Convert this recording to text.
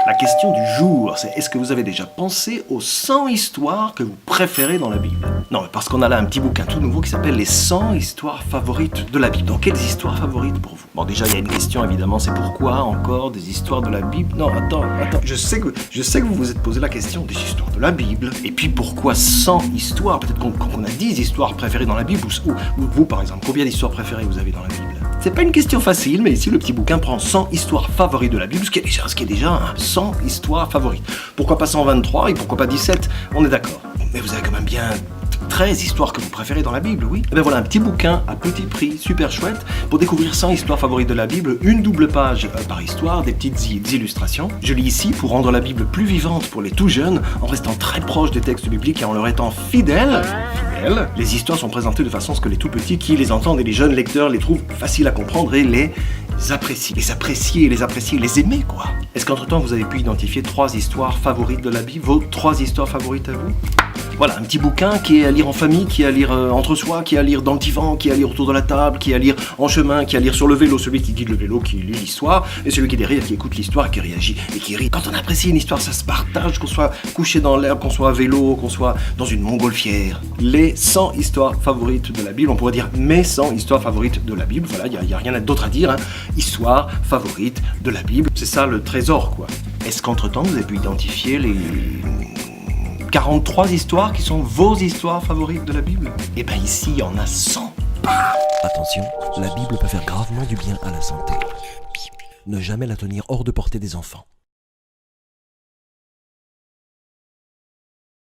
La question du jour, c'est est-ce que vous avez déjà pensé aux 100 histoires que vous préférez dans la Bible? Non, parce qu'on a là un petit bouquin tout nouveau qui s'appelle les 100 histoires favorites de la Bible. Donc, quelles histoires favorites pour vous? Bon, déjà, il y a une question, évidemment, c'est pourquoi encore des histoires de la Bible? Non, attends, je sais que vous vous êtes posé la question des histoires de la Bible. Et puis, pourquoi 100 histoires? Peut-être qu'on a 10 histoires préférées dans la Bible, ou vous, par exemple, combien d'histoires préférées vous avez dans la Bible? C'est pas une question facile, mais ici, le petit bouquin prend 100 histoires favorites de la Bible, ce qui est déjà 100 histoires favorites. Pourquoi pas 123 et pourquoi pas 17? On est d'accord. Mais vous avez quand même bien 13 histoires que vous préférez dans la Bible, oui. Et bien voilà, un petit bouquin à petit prix, super chouette, pour découvrir 100 histoires favorites de la Bible, une double page par histoire, des petites illustrations. Je lis ici pour rendre la Bible plus vivante pour les tout jeunes, en restant très proche des textes bibliques et en leur étant fidèles. Les histoires sont présentées de façon à ce que les tout petits qui les entendent et les jeunes lecteurs les trouvent faciles à comprendre et les apprécient. Les aimer, quoi. Est-ce qu'entre-temps, vous avez pu identifier 3 histoires favorites de la Bible, vos 3 histoires favorites à vous? Voilà, un petit bouquin qui est à lire en famille, qui est à lire entre soi, qui est à lire dans le divan, qui est à lire autour de la table, qui est à lire en chemin, qui est à lire sur le vélo, celui qui guide le vélo, qui lit l'histoire, et celui qui est derrière, qui écoute l'histoire, qui réagit et qui rit. Quand on apprécie une histoire, ça se partage, qu'on soit couché dans l'herbe, qu'on soit à vélo, qu'on soit dans une montgolfière. Les 100 histoires favorites de la Bible, on pourrait dire mes 100 histoires favorites de la Bible, voilà, il n'y a rien d'autre à dire, hein. Histoire favorite de la Bible, c'est ça le trésor, quoi. Est-ce qu'entre-temps, vous avez pu identifier les 43 histoires qui sont vos histoires favorites de la Bible? Eh bien ici, il y en a 100. Attention, la Bible peut faire gravement du bien à la santé. Ne jamais la tenir hors de portée des enfants.